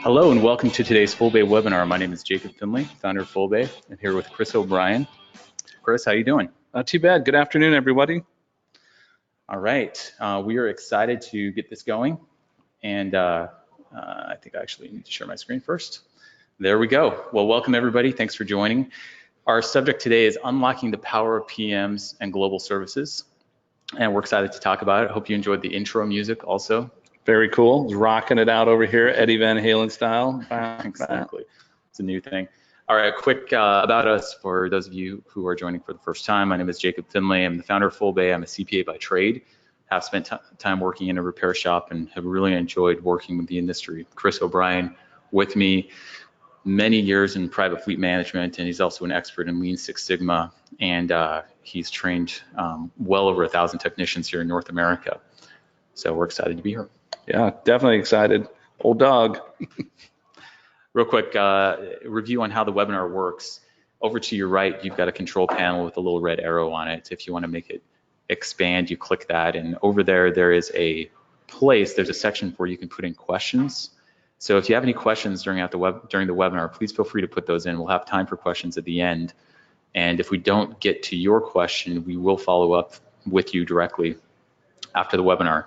Hello and welcome to today's Spool Bay webinar. My name is Jacob Finley, founder of Spool Bay. I'm here with Chris O'Brien. Chris, how you doing? Not too bad. Good afternoon, everybody. All right, we are excited to get this going. And I think I actually need to share my screen first. There we go. Well, welcome everybody. Thanks for joining. Our subject today is unlocking the power of PMs and global services. And we're excited to talk about it. I hope you enjoyed the intro music also. Very cool. He's rocking it out over here, Eddie Van Halen style. Exactly. It's a new thing. All right, quick about us for those of you who are joining for the first time. My name is Jacob Finley. I'm the founder of Spool Bay. I'm a CPA by trade. Have spent time working in a repair shop and have really enjoyed working with the industry. Chris O'Brien with me, many years in private fleet management, and he's also an expert in Lean Six Sigma, and he's trained well over 1,000 technicians here in North America. So we're excited to be here. Yeah, definitely excited. Old dog. Real quick review on how the webinar works. Over to your right, you've got a control panel with a little red arrow on it. If you want to make it expand, you click that, and over there is a place, there's a section where you can put in questions. So if you have any questions during the webinar, please feel free to put those in. We'll have time for questions at the end. And if we don't get to your question, we will follow up with you directly after the webinar.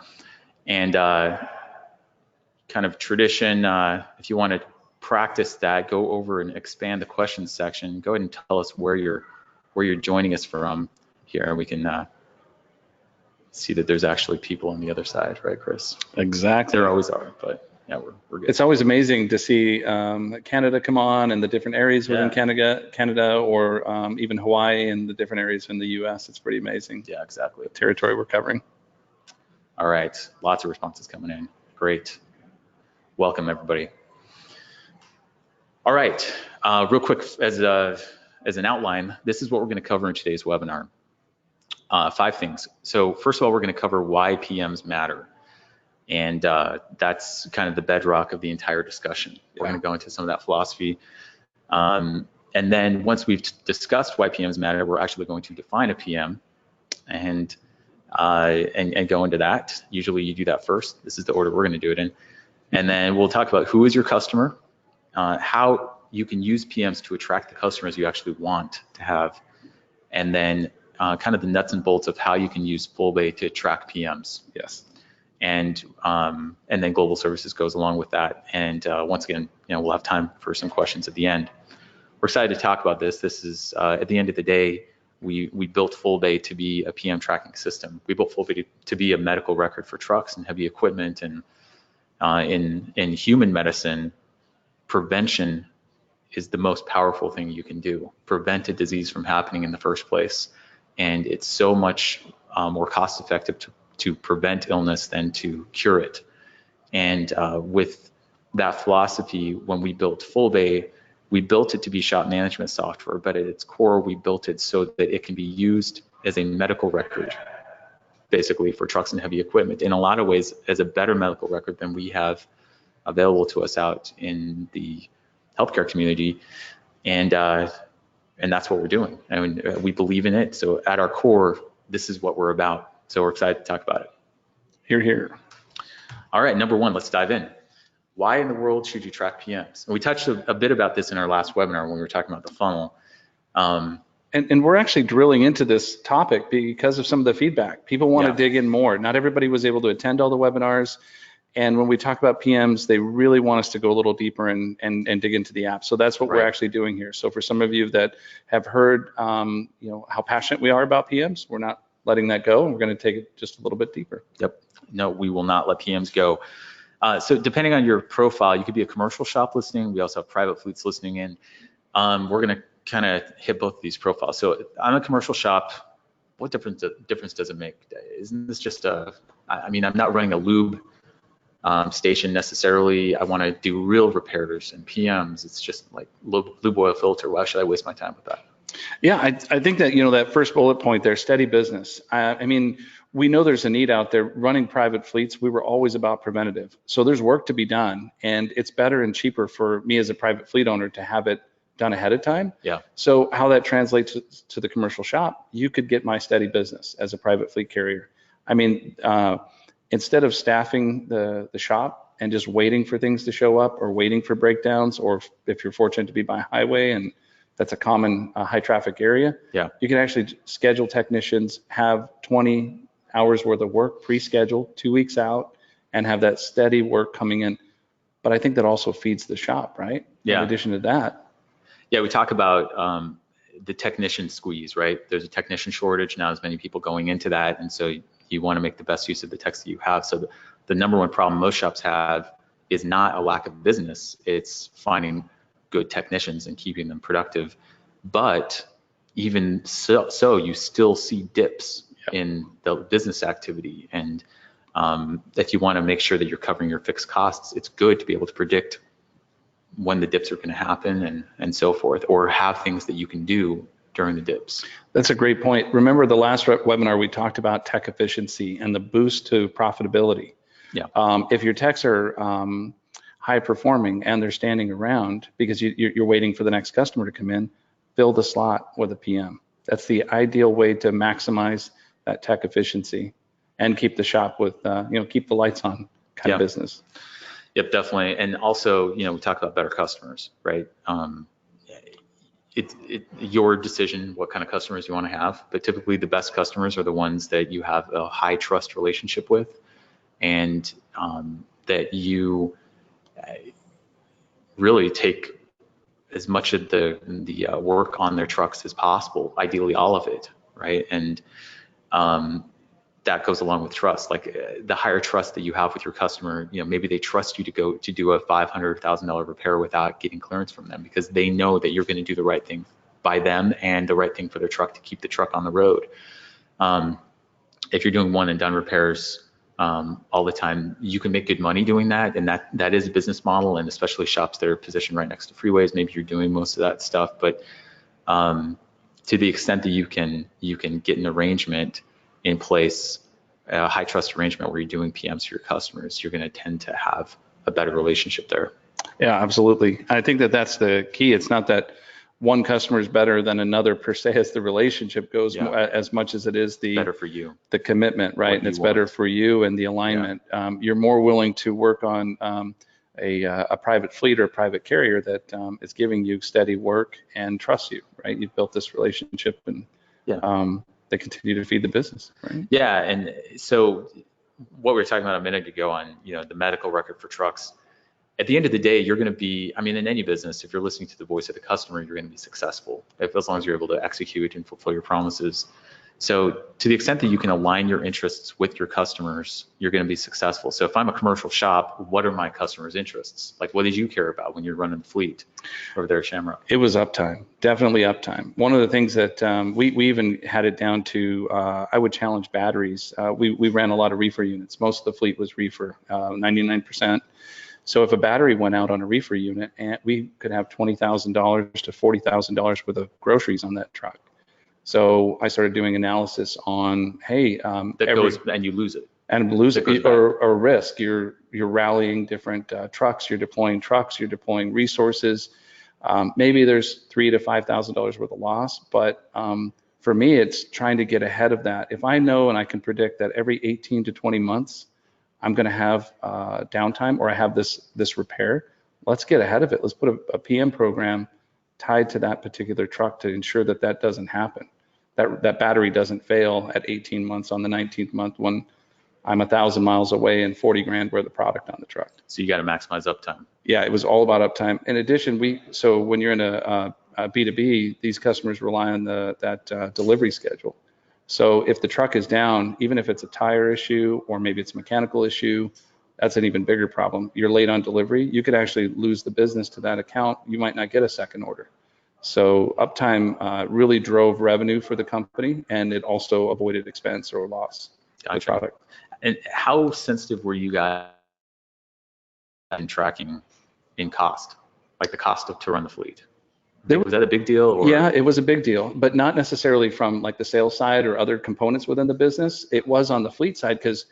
And kind of tradition, if you want to practice that, go over and expand the questions section. Go ahead and tell us where you're joining us from here, and we can see that there's actually people on the other side, right, Chris? Exactly. There always are, but yeah, we're good. It's always amazing to see Canada come on and the different areas within Canada, or even Hawaii and the different areas in the U.S. It's pretty amazing. Yeah, exactly. The territory we're covering. All right, lots of responses coming in. Great. Welcome, everybody. All right, real quick, as an outline, this is what we're going to cover in today's webinar. 5 things. So first of all, we're going to cover why PMs matter. And that's kind of the bedrock of the entire discussion. We're going to go into some of that philosophy. And then once we've discussed why PMs matter, we're actually going to define a PM and go into that. Usually you do that first. This is the order we're going to do it in. And then we'll talk about who is your customer, how you can use PMs to attract the customers you actually want to have, and then kind of the nuts and bolts of how you can use Spool Bay to track PMs. Yes. And then global services goes along with that. And once again, we'll have time for some questions at the end. We're excited to talk about this. This is at the end of the day, we built Spool Bay to be a PM tracking system. We built Spool Bay to be a medical record for trucks and heavy equipment. And in human medicine, prevention is the most powerful thing you can do. Prevent a disease from happening in the first place. And it's so much more cost effective to prevent illness than to cure it. And with that philosophy, when we built Spool Bay, we built it to be shop management software, but at its core, we built it so that it can be used as a medical record, basically for trucks and heavy equipment, in a lot of ways as a better medical record than we have available to us out in the healthcare community. And that's what we're doing. I mean, we believe in it. So at our core, this is what we're about. So we're excited to talk about it. Hear, hear. All right, number 1, let's dive in. Why in the world should you track PMs? And we touched a bit about this in our last webinar when we were talking about the funnel. And we're actually drilling into this topic because of some of the feedback. People want to dig in more. Not everybody was able to attend all the webinars. And when we talk about PMs, they really want us to go a little deeper and dig into the app. So that's what we're actually doing here. So for some of you that have heard, how passionate we are about PMs, we're not letting that go. We're going to take it just a little bit deeper. Yep. No, we will not let PMs go. So depending on your profile, you could be a commercial shop listening. We also have private fleets listening in. We're going to kind of hit both of these profiles. So I'm a commercial shop. What difference does it make? Isn't this just I'm not running a lube station necessarily. I want to do real repairs and PMs. It's just like lube oil filter. Why should I waste my time with that? Yeah, I think that, that first bullet point there, steady business. We know there's a need out there. Running private fleets, we were always about preventative. So there's work to be done, and it's better and cheaper for me as a private fleet owner to have it done ahead of time. Yeah. So how that translates to the commercial shop, you could get my steady business as a private fleet carrier. Instead of staffing the shop and just waiting for things to show up or waiting for breakdowns, or if you're fortunate to be by highway and that's a common high traffic area, Yeah. you can actually schedule technicians, have 20 hours worth of work pre-scheduled 2 weeks out, and have that steady work coming in. But I think that also feeds the shop, right? Yeah. In addition to that. Yeah, we talk about the technician squeeze, right? There's a technician shortage now, as many people going into that, and so you want to make the best use of the techs that you have. So the number one problem most shops have is not a lack of business, it's finding good technicians and keeping them productive. But even so you still see dips in the business activity, and if you want to make sure that you're covering your fixed costs, it's good to be able to predict when the dips are going to happen and so forth, or have things that you can do during the dips. That's a great point. Remember the last webinar we talked about tech efficiency and the boost to profitability. Yeah. If your techs are high performing and they're standing around because you're waiting for the next customer to come in, fill the slot with a PM. That's the ideal way to maximize that tech efficiency and keep the shop with, keep the lights on kind of business. Yep, definitely. And also, we talk about better customers, right? It's your decision what kind of customers you want to have, but typically the best customers are the ones that you have a high trust relationship with, and that you really take as much of the work on their trucks as possible, ideally all of it, right? And that goes along with trust. Like the higher trust that you have with your customer, maybe they trust you to go to do a $500,000 repair without getting clearance from them, because they know that you're going to do the right thing by them and the right thing for their truck to keep the truck on the road. If you're doing one and done repairs all the time, you can make good money doing that, and that is a business model, and especially shops that are positioned right next to freeways, maybe you're doing most of that stuff. But to the extent that you can get an arrangement in place, a high trust arrangement where you're doing PMs for your customers, you're going to tend to have a better relationship there. Yeah, absolutely. I think that's the key. It's not that one customer is better than another per se as the relationship goes, as much as it is better for you, the commitment, right? And it's better for you and the alignment. You're more willing to work on a private fleet or a private carrier that is giving you steady work and trusts you, right? You've built this relationship, and they continue to feed the business, right? Yeah, and so what we were talking about a minute ago on, the medical record for trucks, at the end of the day, you're going to be, in any business, if you're listening to the voice of the customer, you're going to be successful as long as you're able to execute and fulfill your promises. So to the extent that you can align your interests with your customers, you're going to be successful. So if I'm a commercial shop, what are my customers' interests? Like, what did you care about when you're running the fleet over there at Shamrock? It was uptime, definitely uptime. One of the things that we even had it down to, I would challenge batteries. We ran a lot of reefer units. Most of the fleet was reefer, 99%. So if a battery went out on a reefer unit, and we could have $20,000 to $40,000 worth of groceries on that truck. So I started doing analysis on, hey, goes and you lose it. And lose it, or risk. You're rallying different trucks. You're deploying resources. Maybe there's $3,000 to $5,000 worth of loss, but for me, it's trying to get ahead of that. If I know and I can predict that every 18 to 20 months, I'm going to have downtime, or I have this repair, let's get ahead of it. Let's put a PM program tied to that particular truck to ensure that doesn't happen. That battery doesn't fail at 18 months on the 19th month when I'm 1,000 miles away and 40 grand worth of product on the truck. So you got to maximize uptime. Yeah, it was all about uptime. In addition, so when you're in a B2B, these customers rely on that delivery schedule. So if the truck is down, even if it's a tire issue or maybe it's a mechanical issue, that's an even bigger problem. You're late on delivery, you could actually lose the business to that account. You might not get a second order. So uptime really drove revenue for the company, and it also avoided expense or loss of the product. And how sensitive were you guys in tracking in cost, like the cost to run the fleet? Was that a big deal? Or? Yeah, it was a big deal, but not necessarily from like the sales side or other components within the business. It was on the fleet side because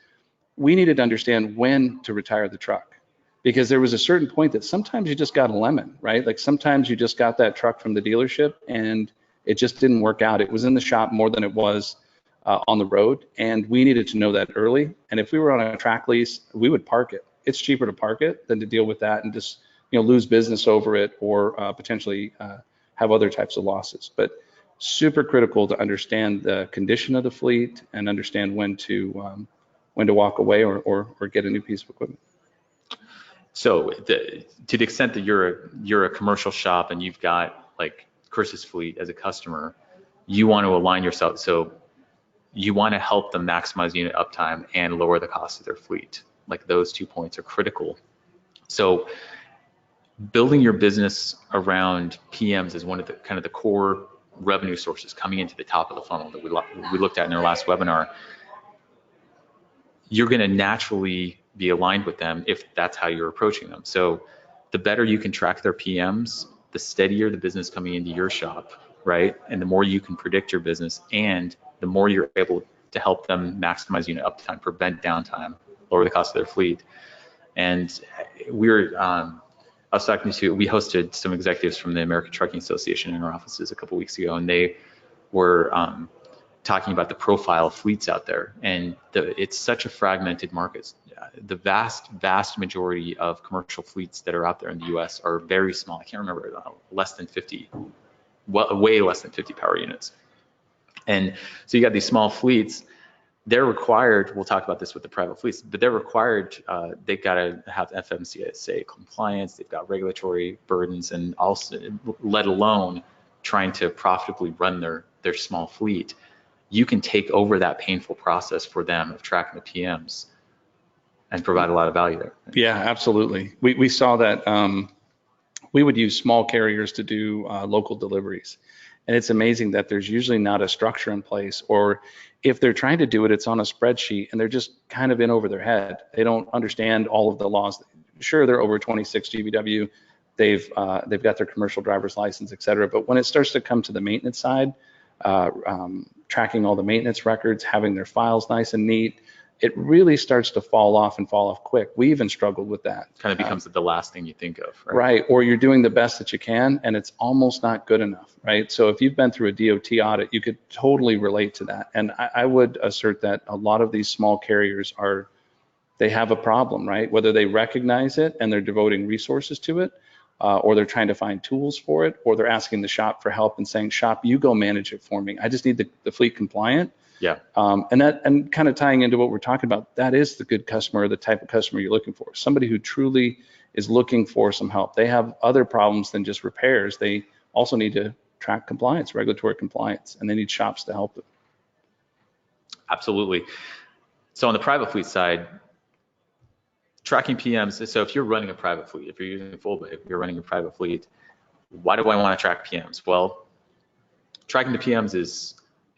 we needed to understand when to retire the truck, because there was a certain point that sometimes you just got a lemon, right? Like sometimes you just got that truck from the dealership and it just didn't work out. It was in the shop more than it was on the road, and we needed to know that early. And if we were on a track lease, we would park it. it's cheaper to park it than to deal with that and just, lose business over it, or potentially have other types of losses. But super critical to understand the condition of the fleet and understand when to walk away or get a new piece of equipment. So to the extent that you're a commercial shop and you've got like Chris's fleet as a customer, you want to align yourself. So you want to help them maximize unit uptime and lower the cost of their fleet. Like those 2 points are critical. So building your business around PMs is one of the kind of the core revenue sources coming into the top of the funnel that we looked at in our last webinar. You're going to naturally be aligned with them if that's how you're approaching them. So the better you can track their PMs, the steadier the business coming into your shop, right? And the more you can predict your business, and the more you're able to help them maximize unit uptime, prevent downtime, lower the cost of their fleet. And I was talking to, we hosted some executives from the American Trucking Association in our offices a couple weeks ago, and they were talking about the profile of fleets out there. And it's such a fragmented market. The vast majority of commercial fleets that are out there in the US are very small. I can't remember, less than 50, way less than 50 power units. And so you got these small fleets. They're required, we'll talk about this with the private fleets, but they're required, they've got to have FMCSA compliance, they've got regulatory burdens, and also, let alone trying to profitably run their small fleet. You can take over that painful process for them of tracking the PMs and provide a lot of value there. Yeah, absolutely. We saw that we would use small carriers to do local deliveries. And it's amazing that there's usually not a structure in place, or if they're trying to do it, it's on a spreadsheet and they're just kind of in over their head. They don't understand all of the laws. Sure, they're over 26 GVW. They've got their commercial driver's license, et cetera. But when it starts to come to the maintenance side, tracking all the maintenance records, having their files nice and neat, it really starts to fall off quick. We even struggled with that. Kind of becomes the last thing you think of, right? Right, or you're doing the best that you can and it's almost not good enough, right? So if you've been through a DOT audit, you could totally relate to that. And I would assert that a lot of these small carriers they have a problem, right? Whether they recognize it and they're devoting resources to it, or they're trying to find tools for it, or they're asking the shop for help and saying, shop, you go manage it for me. I just need the fleet compliant. Yeah. And kind of tying into what we're talking about, that is the good customer, the type of customer you're looking for. Somebody who truly is looking for some help. They have other problems than just repairs. They also need to track compliance, regulatory compliance, and they need shops to help them. Absolutely. So on the private fleet side, tracking PMs, so if you're running a private fleet, if you're using Spool Bay, if you're running a private fleet, why do I want to track PMs? Well, tracking the PMs is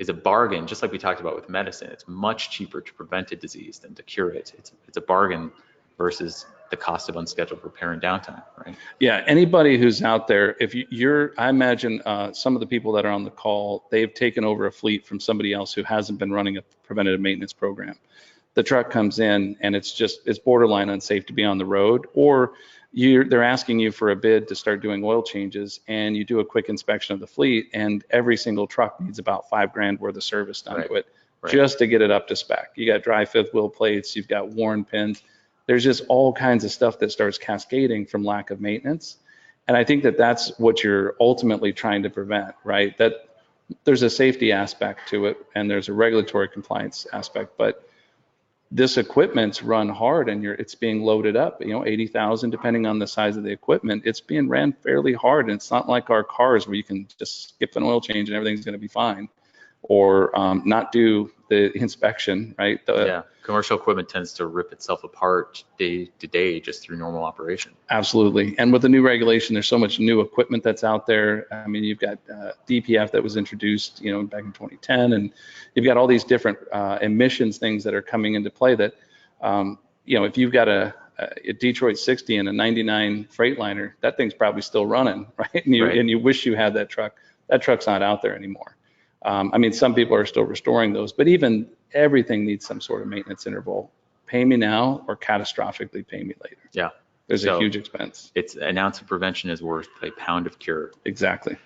a bargain, just like we talked about with medicine. It's much cheaper to prevent a disease than to cure it. It's a bargain versus the cost of unscheduled repair and downtime, right? Yeah, anybody who's out there, if I imagine some of the people that are on the call, they've taken over a fleet from somebody else who hasn't been running a preventative maintenance program. The truck comes in and it's borderline unsafe to be on the road, or they're asking you for a bid to start doing oil changes, and you do a quick inspection of the fleet, and every single truck needs about $5,000 worth of service done to it, just to get it up to spec. You got dry fifth wheel plates, you've got worn pins. There's just all kinds of stuff that starts cascading from lack of maintenance. And I think that that's what you're ultimately trying to prevent, right? That there's a safety aspect to it and there's a regulatory compliance aspect, but this equipment's run hard and it's being loaded up, 80,000, depending on the size of the equipment, it's being ran fairly hard. And it's not like our cars where you can just skip an oil change and everything's going to be fine, or not do the inspection, right? Yeah, commercial equipment tends to rip itself apart day to day just through normal operation. Absolutely. And with the new regulation, there's so much new equipment that's out there. I mean, you've got DPF that was introduced, back in 2010, and you've got all these different emissions things that are coming into play that, if you've got a Detroit 60 and a 99 Freightliner, that thing's probably still running, right? And you wish you had that truck. That truck's not out there anymore. I mean, some people are still restoring those, but even everything needs some sort of maintenance interval. Pay me now or catastrophically pay me later. Yeah. There's a huge expense. It's an ounce of prevention is worth a pound of cure. Exactly.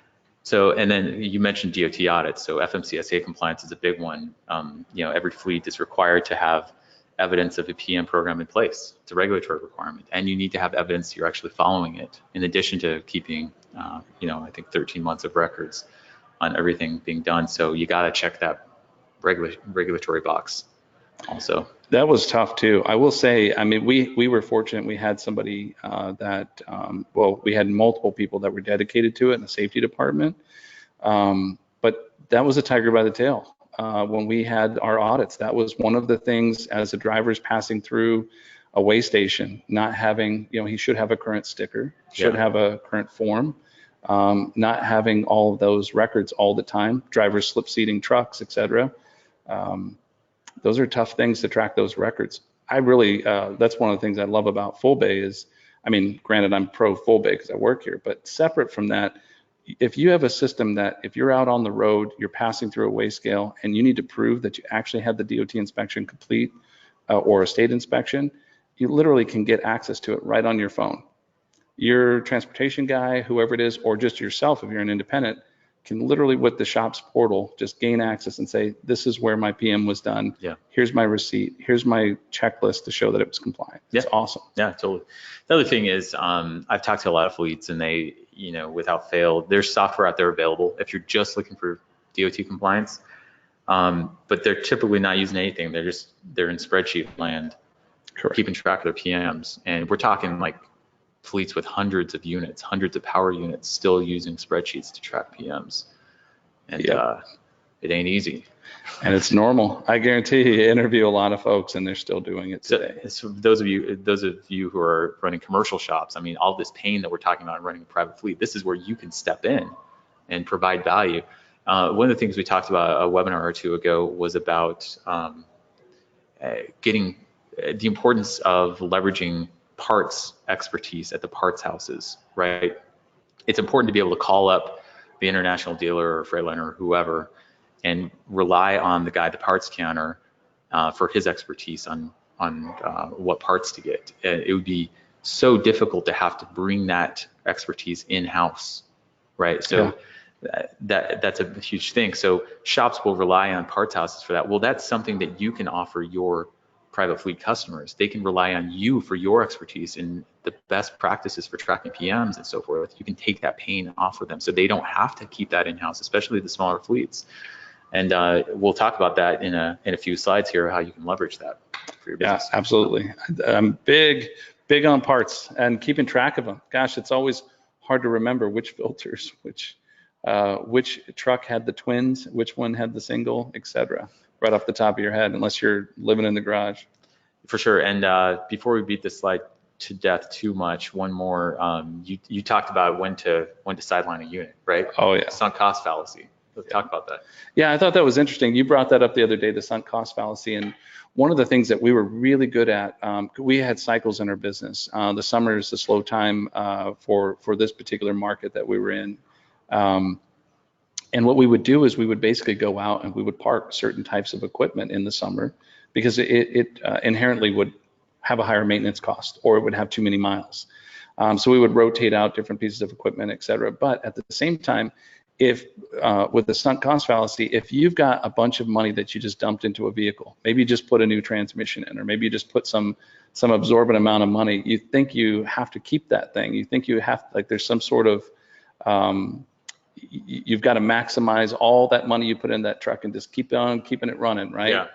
So, and then you mentioned DOT audits. So FMCSA compliance is a big one. Every fleet is required to have evidence of a PM program in place. It's a regulatory requirement, and you need to have evidence you're actually following it, in addition to keeping, I think 13 months of records on everything being done. So you got to check that regulatory box also. That was tough too. I will say, I mean, we were fortunate. We had somebody we had multiple people that were dedicated to it in the safety department. But that was a tiger by the tail. When we had our audits, that was one of the things as the driver's passing through a weigh station, not having, he should have a current sticker, should have a current form, not having all of those records all the time, drivers slip seating trucks, etc. Those are tough things to track those records. I really, that's one of the things I love about Spool Bay is, I mean, granted, I'm pro Spool Bay because I work here, but separate from that, if you have a system that if you're out on the road, you're passing through a weigh scale and you need to prove that you actually had the DOT inspection complete or a state inspection, you literally can get access to it right on your phone. Your transportation guy, whoever it is, or just yourself, if you're an independent, can literally with the shop's portal just gain access and say, this is where my PM was done. Yeah. Here's my receipt. Here's my checklist to show that it was compliant. It's awesome. Yeah, totally. The other thing is, I've talked to a lot of fleets and they, without fail, there's software out there available if you're just looking for DOT compliance. But they're typically not using anything. They're in spreadsheet land, Correct. Keeping track of their PMs. And we're talking like fleets with hundreds of units, hundreds of power units still using spreadsheets to track PMs. And it ain't easy. And it's normal. I guarantee you interview a lot of folks and they're still doing it today. So those of you who are running commercial shops, I mean, all this pain that we're talking about in running a private fleet, this is where you can step in and provide value. One of the things we talked about a webinar or two ago was about getting the importance of leveraging parts expertise at the parts houses, right? It's important to be able to call up the international dealer or Freightliner or whoever and rely on the guy at the parts counter for his expertise on what parts to get. It would be so difficult to have to bring that expertise in-house, right? So that's a huge thing. So shops will rely on parts houses for that. Well, that's something that you can offer your private fleet customers. They can rely on you for your expertise in the best practices for tracking PMs and so forth. You can take that pain off of them so they don't have to keep that in-house, especially the smaller fleets. And we'll talk about that in a few slides here, how you can leverage that for your business. Yeah, absolutely. I'm big on parts and keeping track of them. Gosh, it's always hard to remember which filters, which truck had the twins, which one had the single, etc. Right off the top of your head, unless you're living in the garage. For sure. And before we beat this slide to death too much, one more. You talked about when to sideline a unit, right? Oh yeah. Sunk cost fallacy. Let's talk about that. Yeah, I thought that was interesting. You brought that up the other day, the sunk cost fallacy. And one of the things that we were really good at, we had cycles in our business. The summer is the slow time for this particular market that we were in. And what we would do is we would basically go out and we would park certain types of equipment in the summer because it inherently would have a higher maintenance cost or it would have too many miles. So we would rotate out different pieces of equipment, et cetera. But at the same time, if with the sunk cost fallacy, if you've got a bunch of money that you just dumped into a vehicle, maybe you just put a new transmission in, or maybe you just put some absorbent amount of money, you think you have to keep that thing. You think you have, like there's some sort of, you've got to maximize all that money you put in that truck and just keep on keeping it running, right? Yeah.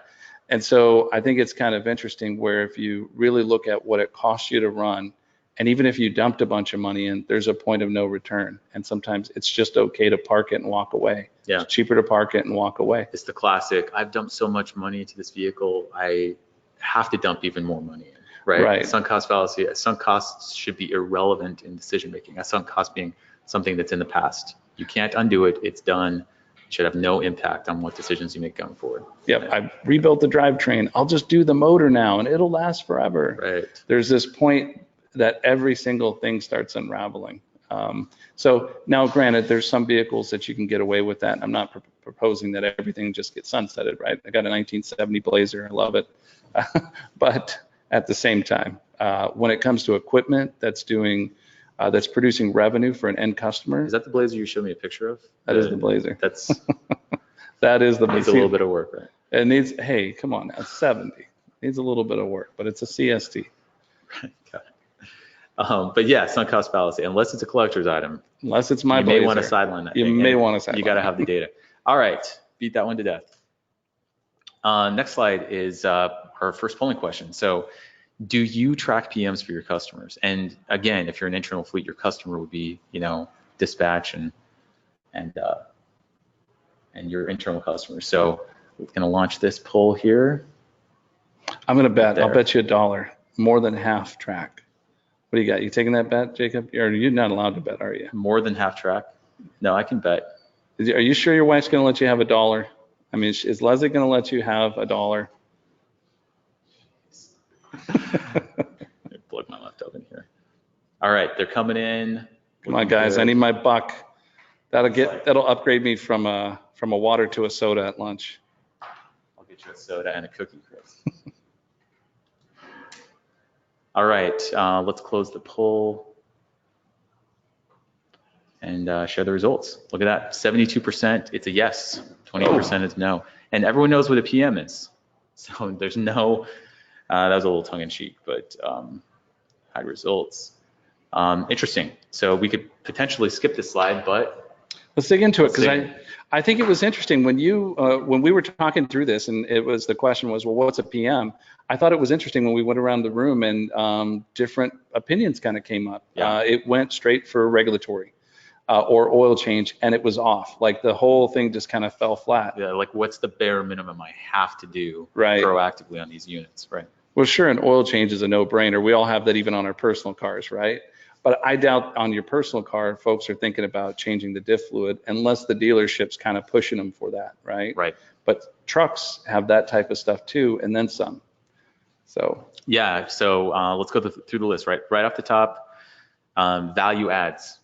And so I think it's kind of interesting where if you really look at what it costs you to run, and even if you dumped a bunch of money in, there's a point of no return. And sometimes it's just okay to park it and walk away. Yeah. It's cheaper to park it and walk away. It's the classic, I've dumped so much money into this vehicle, I have to dump even more money in, right? Right. Sunk cost fallacy. Sunk costs should be irrelevant in decision making. A sunk cost being something that's in the past. You can't undo it. It's done. It should have no impact on what decisions you make going forward. Yep. I rebuilt the drivetrain. I'll just do the motor now and it'll last forever. Right. There's this point that every single thing starts unraveling. So now granted, there's some vehicles that you can get away with that. I'm not proposing that everything just gets sunsetted, right? I got a 1970 Blazer. I love it. But at the same time, when it comes to equipment that's producing revenue for an end customer. Is that the Blazer you showed me a picture of? That is the Blazer. That is the Blazer. That is the Blazer. Needs a little bit of work, right? It needs, hey, come on now, 70. Needs a little bit of work, but it's a CST. Got it. But yeah, sunk cost fallacy, unless it's a collector's item. Unless it's my you blazer. may want to sideline that. You may want to sideline. You got to have the data. All right, beat that one to death. Next slide is our first polling question. So, do you track PMs for your customers? And again, if you're an internal fleet, your customer would be, dispatch and your internal customers. So, we're going to launch this poll here. I'm going to bet. I'll bet you $1. More than half track. What do you got? You taking that bet, Jacob? Or you're not allowed to bet, are you? More than half track? No, I can bet. Are you sure your wife's going to let you have $1? I mean, is Leslie going to let you have $1? Plug my laptop in here. All right, they're coming in. Come on, guys, I need my buck. That'll upgrade me from a water to a soda at lunch. I'll get you a soda and a cookie, Chris. All right, let's close the poll and share the results. Look at that, 72%, it's a yes, 20% is no. And everyone knows what a PM is. So there's no, that was a little tongue in cheek, but high results. Interesting. So we could potentially skip this slide, but let's dig into it, because I think it was interesting when when we were talking through this, and the question was, well, what's a PM? I thought it was interesting when we went around the room and different opinions kind of came up. Yeah. It went straight for regulatory or oil change, and it was off. Like the whole thing just kind of fell flat. Yeah, like what's the bare minimum I have to do right. proactively on these units, right? Well, sure, an oil change is a no-brainer. We all have that even on our personal cars, right? But I doubt on your personal car, folks are thinking about changing the diff fluid unless the dealership's kind of pushing them for that, right? Right. But trucks have that type of stuff too, and then some. So yeah, so let's go through the list, right? Right off the top, value adds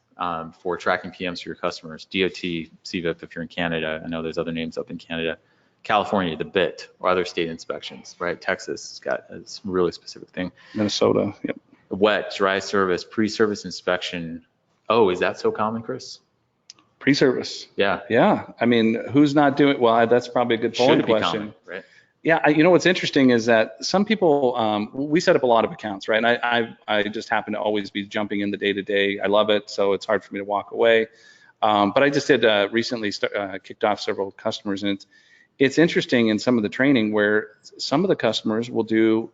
for tracking PMs for your customers. DOT, CVIP if you're in Canada. I know there's other names up in Canada. California, the BIT, or other state inspections, right? Texas has got a really specific thing. Minnesota, yep. Wet, dry service, pre-service inspection. Oh, is that so common, Chris? Pre-service. Yeah. Yeah. I mean, who's not doing, well, that's probably a good polling question. Common, right? Yeah. You know, what's interesting is that some people, we set up a lot of accounts, right? And I just happen to always be jumping in the day-to-day. I love it. So it's hard for me to walk away. But I just did recently kicked off several customers, and it's interesting in some of the training where some of the customers will do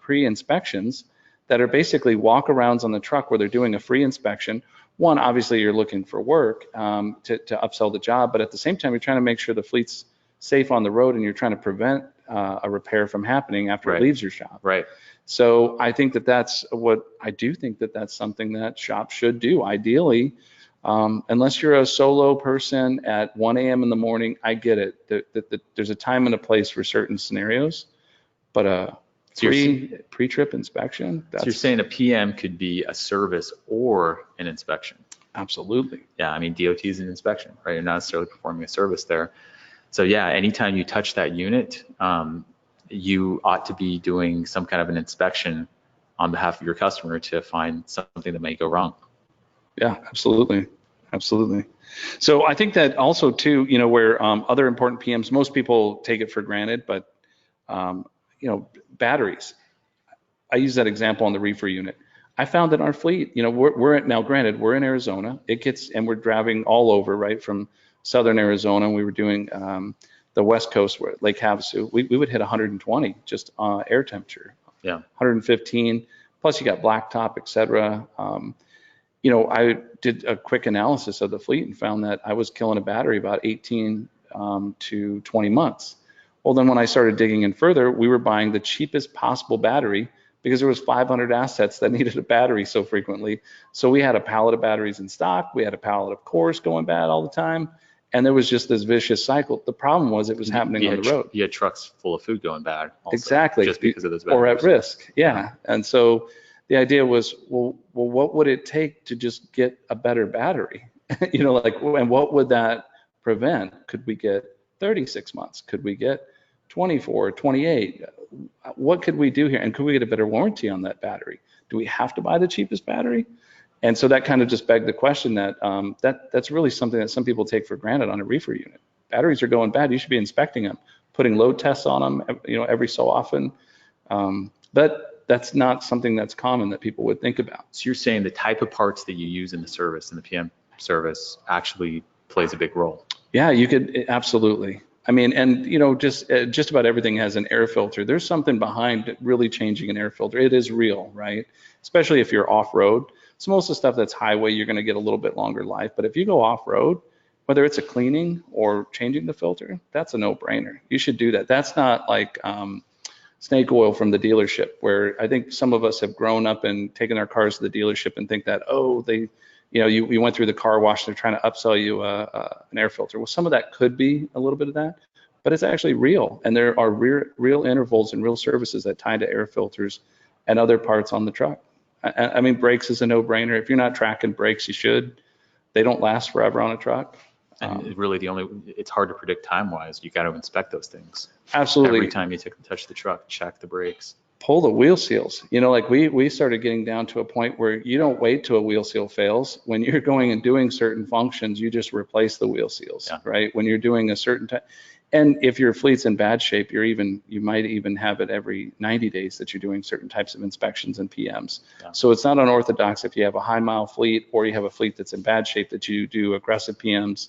pre-inspections that are basically walk-arounds on the truck where they're doing a free inspection. One, obviously you're looking for work to upsell the job, but at the same time, you're trying to make sure the fleet's safe on the road and you're trying to prevent a repair from happening after it leaves your shop. Right. So I think that's something that shops should do. Ideally, unless you're a solo person at 1 a.m. in the morning, I get it. There's a time and a place for certain scenarios, but pre-trip inspection. So you're saying a PM could be a service or an inspection? Absolutely. Yeah, I mean, DOT is an inspection, right? You're not necessarily performing a service there. So yeah, anytime you touch that unit, you ought to be doing some kind of an inspection on behalf of your customer to find something that may go wrong. Yeah, absolutely. Absolutely. So I think that also too, where other important PMs, most people take it for granted, but batteries. I use that example on the reefer unit. I found that our fleet, we're now granted, we're in Arizona. And we're driving all over, right, from southern Arizona. We were doing the west coast, where Lake Havasu. We would hit 120 just air temperature. Yeah. 115. Plus you got blacktop, et cetera. I did a quick analysis of the fleet and found that I was killing a battery about 18 to 20 months. Well, then when I started digging in further, we were buying the cheapest possible battery because there was 500 assets that needed a battery so frequently. So we had a pallet of batteries in stock. We had a pallet of cores going bad all the time. And there was just this vicious cycle. The problem was it was happening on the road. You had trucks full of food going bad also, exactly. Just because of those batteries. Or at risk, yeah. And so the idea was, well, what would it take to just get a better battery? And what would that prevent? Could we get 36 months? Could we get 24, 28? What could we do here? And could we get a better warranty on that battery? Do we have to buy the cheapest battery? And so that kind of just begged the question that that's really something that some people take for granted on a reefer unit. Batteries are going bad. You should be inspecting them, putting load tests on them, every so often. But that's not something that's common that people would think about. So you're saying the type of parts that you use in the service, in the PM service, actually plays a big role? Yeah, you could, absolutely. I mean, and you know, just about everything has an air filter. There's something behind really changing an air filter. It is real, right? Especially if you're off-road. So most of the stuff that's highway, you're going to get a little bit longer life. But if you go off-road, whether it's a cleaning or changing the filter, that's a no-brainer. You should do that. That's not like snake oil from the dealership, where I think some of us have grown up and taken our cars to the dealership and think that, oh, they, you know, you went through the car wash, they're trying to upsell you an air filter. Well, some of that could be a little bit of that, but it's actually real. And there are real intervals and real services that tie to air filters and other parts on the truck. I mean, brakes is a no-brainer. If you're not tracking brakes, you should. They don't last forever on a truck. And really it's hard to predict time-wise. You got to inspect those things. Absolutely. Every time you touch the truck, check the brakes. Pull the wheel seals. You know, like we started getting down to a point where you don't wait till a wheel seal fails. When you're going and doing certain functions, you just replace the wheel seals, right? When you're doing a certain time. And if your fleet's in bad shape, you might even have it every 90 days that you're doing certain types of inspections and PMs. Yeah. So it's not unorthodox if you have a high mile fleet or you have a fleet that's in bad shape that you do aggressive PMs.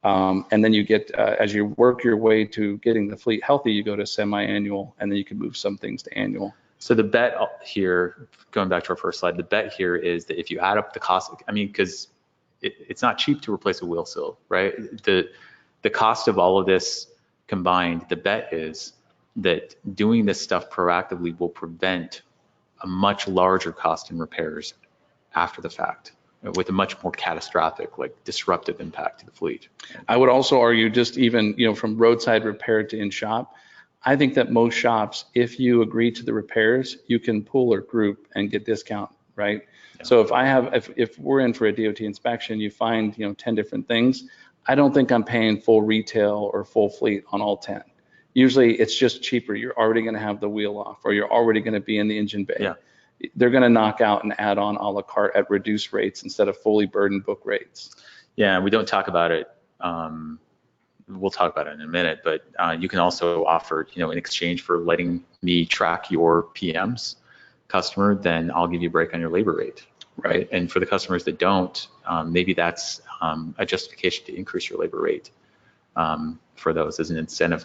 And then you get, as you work your way to getting the fleet healthy, you go to semi-annual, and then you can move some things to annual. So the bet here, going back to our first slide, the bet here is that if you add up the cost, I mean, because it's not cheap to replace a wheel seal, right? The cost of all of this combined, the bet is that doing this stuff proactively will prevent a much larger cost in repairs after the fact, with a much more catastrophic, like disruptive impact to the fleet. I would also argue, just even, you know, from roadside repair to in shop, I think that most shops, if you agree to the repairs, you can pool or group and get discount, right? Yeah. So if we're in for a DOT inspection, you find, you know, 10 different things, I don't think I'm paying full retail or full fleet on all 10. Usually it's just cheaper. You're already going to have the wheel off, or you're already going to be in the engine bay. Yeah. They're going to knock out and add on a la carte at reduced rates instead of fully burdened book rates. Yeah, we don't talk about it. We'll talk about it in a minute, but you can also offer, you know, in exchange for letting me track your PMs, customer, then I'll give you a break on your labor rate, right? And for the customers that don't, maybe that's a justification to increase your labor rate for those as an incentive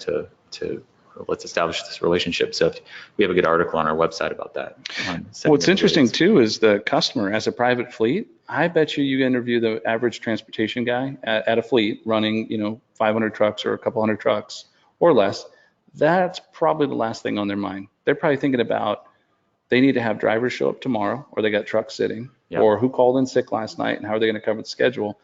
to let's establish this relationship. So we have a good article on our website about that. What's interesting too is the customer as a private fleet. I bet you interview the average transportation guy at a fleet running, you know, 500 trucks or a couple hundred trucks or less. That's probably the last thing on their mind. They're probably thinking about they need to have drivers show up tomorrow, or they got trucks sitting, or who called in sick last night and how are they going to cover the schedule.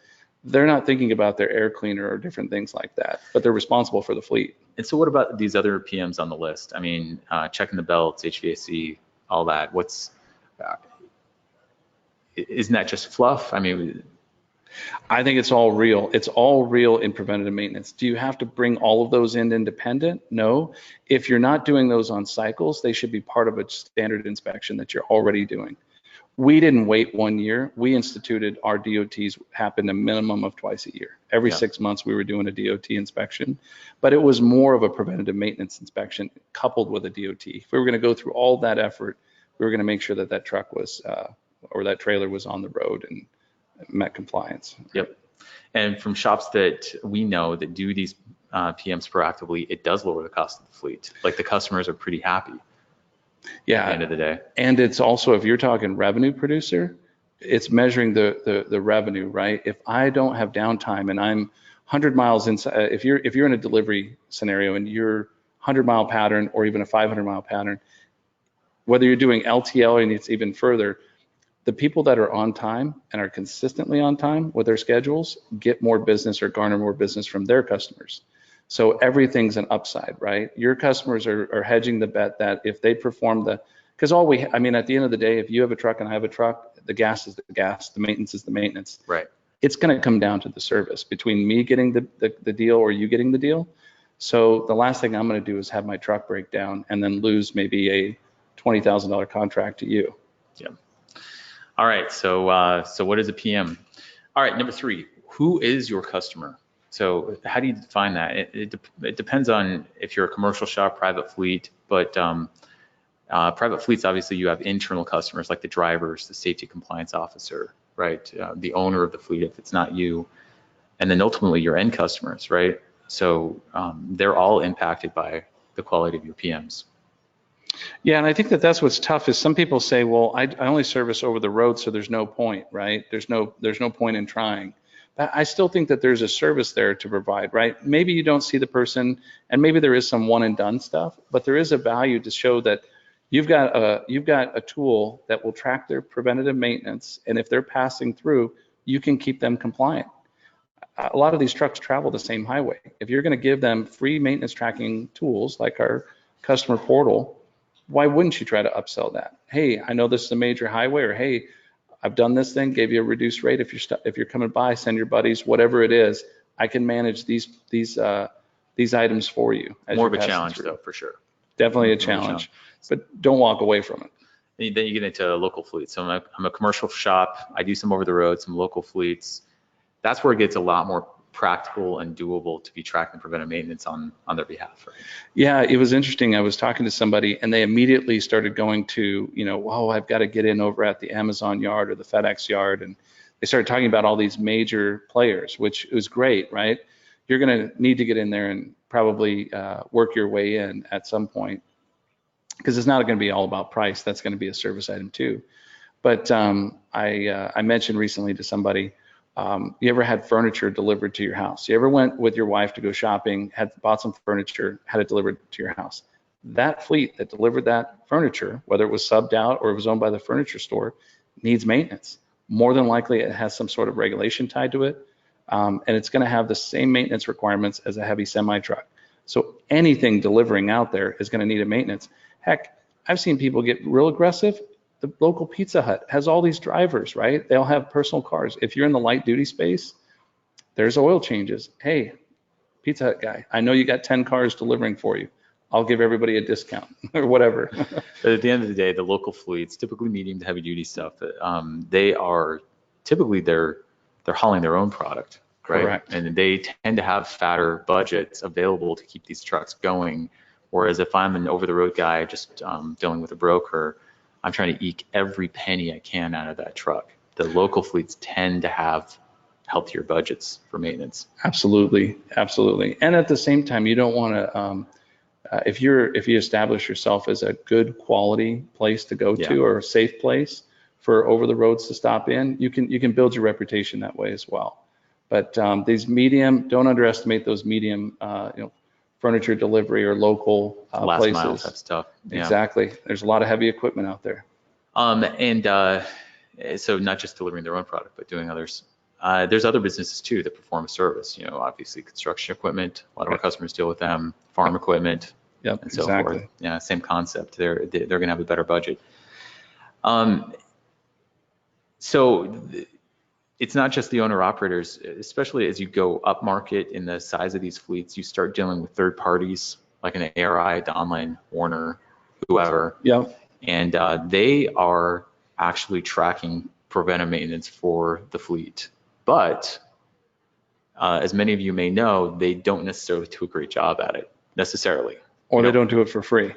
They're not thinking about their air cleaner or different things like that, but they're responsible for the fleet. And so what about these other PMs on the list? I mean, checking the belts, HVAC, all that. Isn't that just fluff? I mean, I think it's all real. It's all real in preventative maintenance. Do you have to bring all of those in independent? No. If you're not doing those on cycles, they should be part of a standard inspection that you're already doing. We didn't wait 1 year. We instituted our DOTs happen a minimum of twice a year. Every 6 months we were doing a DOT inspection, but it was more of a preventative maintenance inspection coupled with a DOT. If we were going to go through all that effort, we were going to make sure that that truck was, or that trailer was on the road and met compliance. Yep. And from shops that we know that do these PMs proactively, it does lower the cost of the fleet. Like the customers are pretty happy. Yeah. At the end of the day. And it's also, if you're talking revenue producer, it's measuring the revenue, right? If I don't have downtime and I'm 100 miles inside, if you're in a delivery scenario and you're 100-mile pattern or even a 500-mile pattern, whether you're doing LTL and it's even further, the people that are on time and are consistently on time with their schedules get more business or garner more business from their customers. So everything's an upside, right? Your customers are hedging the bet that if they perform because I mean, at the end of the day, if you have a truck and I have a truck, the gas is the gas, the maintenance is the maintenance. Right. It's going to come down to the service between me getting the deal or you getting the deal. So the last thing I'm going to do is have my truck break down and then lose maybe a $20,000 contract to you. Yeah. All right. So what is a PM? All right. Number 3, who is your customer? So how do you define that? It depends on if you're a commercial shop, private fleet, but Private fleets, obviously, you have internal customers like the drivers, the safety compliance officer, right? The owner of the fleet, if it's not you, and then ultimately your end customers, right? So they're all impacted by the quality of your PMs. Yeah, and I think that that's what's tough is some people say, well, I only service over the road, so there's no point, right? There's no point in trying. But I still think that there's a service there to provide, right? Maybe you don't see the person, and maybe there is some one and done stuff, but there is a value to show that you've got a tool that will track their preventative maintenance, and if they're passing through, you can keep them compliant. A lot of these trucks travel the same highway. If you're going to give them free maintenance tracking tools like our customer portal, why wouldn't you try to upsell that? Hey, I know this is a major highway, or hey, I've done this thing, gave you a reduced rate. If you're coming by, send your buddies, whatever it is. I can manage these items for you. More of a challenge, though, for sure. Definitely a challenge, but don't walk away from it. And then you get into local fleets. So I'm a commercial shop. I do some over the road, some local fleets. That's where it gets a lot more practical and doable to be tracking preventive maintenance on their behalf, right? Yeah, it was interesting. I was talking to somebody and they immediately started going to, oh, I've got to get in over at the Amazon yard or the FedEx yard. And they started talking about all these major players, which was great, right? You're going to need to get in there and probably work your way in at some point, because it's not going to be all about price. That's going to be a service item too. But I mentioned recently to somebody, you ever had furniture delivered to your house? You ever went with your wife to go shopping, had bought some furniture, had it delivered to your house? That fleet that delivered that furniture, whether it was subbed out or it was owned by the furniture store, needs maintenance. More than likely, it has some sort of regulation tied to it, and it's going to have the same maintenance requirements as a heavy semi truck. So anything delivering out there is going to need a maintenance. Heck, I've seen people get real aggressive. The local Pizza Hut has all these drivers, right? They'll have personal cars. If you're in the light duty space, there's oil changes. Hey, Pizza Hut guy, I know you got 10 cars delivering for you. I'll give everybody a discount or whatever. At the end of the day, the local fleets, typically medium to heavy duty stuff, they are typically they're hauling their own product, right? Correct. And they tend to have fatter budgets available to keep these trucks going. Whereas if I'm an over the road guy just dealing with a broker, I'm trying to eke every penny I can out of that truck. The local fleets tend to have healthier budgets for maintenance. Absolutely, absolutely. And at the same time, you don't want to, if you establish yourself as a good quality place to go to, or a safe place for over the roads to stop in, you can build your reputation that way as well. But these medium, don't underestimate those medium, furniture delivery or local last places. mile type stuff. Yeah. Exactly. There's a lot of heavy equipment out there. So not just delivering their own product, but doing others. There's other businesses too that perform a service. Obviously construction equipment. A lot of our customers deal with them. Farm equipment. Yep. And so forth. Yeah. Same concept. They're going to have a better budget. So it's not just the owner operators, especially as you go up market in the size of these fleets, you start dealing with third parties like an ARI, Donlin, Warner, whoever. Yeah. And they are actually tracking preventive maintenance for the fleet. But as many of you may know, they don't necessarily do a great job at it necessarily. Or they don't do it for free.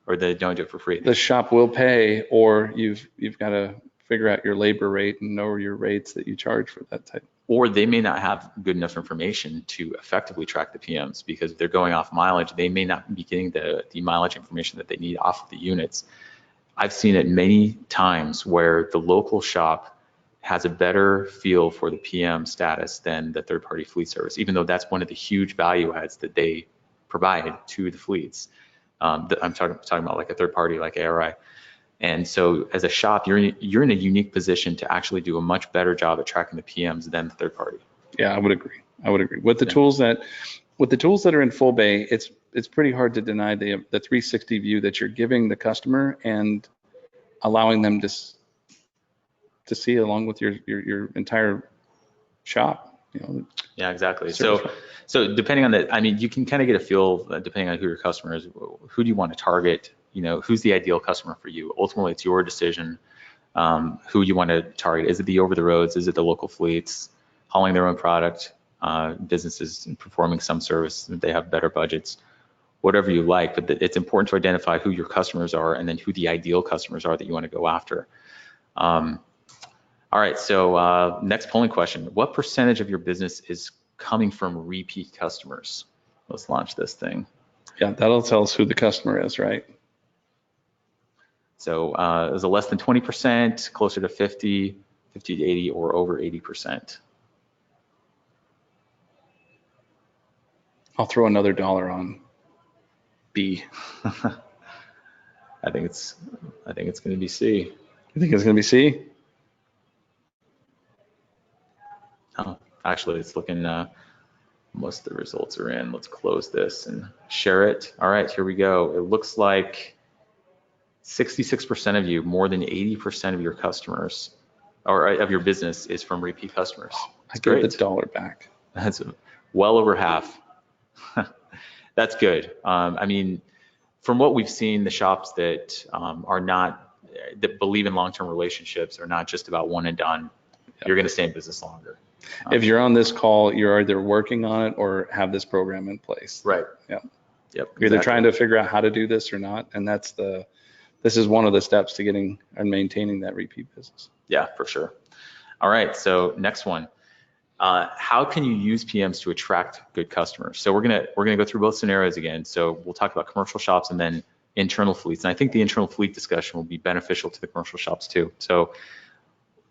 Or they don't do it for free. The shop will pay, or you've got to figure out your labor rate and know your rates that you charge for that type. Or they may not have good enough information to effectively track the PMs, because if they're going off mileage, they may not be getting the mileage information that they need off of the units. I've seen it many times where the local shop has a better feel for the PM status than the third-party fleet service, even though that's one of the huge value adds that they provide to the fleets. I'm talking about like a third party like ARI. And so as a shop, you're in a unique position to actually do a much better job at tracking the PMs than the third party. Yeah, I would agree. With the tools that are in Spool Bay, it's pretty hard to deny the 360 view that you're giving the customer and allowing them to see along with your entire shop. Yeah, exactly. So depending on you can kind of get a feel depending on who your customer is. Who do you want to target? Who's the ideal customer for you? Ultimately, it's your decision who you want to target. Is it the over the roads? Is it the local fleets hauling their own product? Businesses performing some service, they have better budgets, whatever you like, but it's important to identify who your customers are and then who the ideal customers are that you want to go after. All right, so next polling question. What percentage of your business is coming from repeat customers? Let's launch this thing. Yeah, that'll tell us who the customer is, right? So is it less than 20%, closer to 50, 50 to 80, or over 80%? I'll throw another dollar on B. I think it's going to be C. You think it's going to be C? Oh, actually, it's looking, most of the results are in. Let's close this and share it. All right, here we go. It looks like 66% of you, more than 80% of your customers, or of your business, is from repeat customers. I give the dollar back. That's well over half. That's good. I mean, from what we've seen, the shops that that believe in long-term relationships are not just about one and done. You're going to stay in business longer. If you're on this call, you're either working on it or have this program in place. Right. Yeah. Yep. You're either trying to figure out how to do this or not, and this is one of the steps to getting and maintaining that repeat business. Yeah, for sure. All right. So next one. How can you use PMs to attract good customers? So we're gonna go through both scenarios again. So we'll talk about commercial shops and then internal fleets. And I think the internal fleet discussion will be beneficial to the commercial shops too. So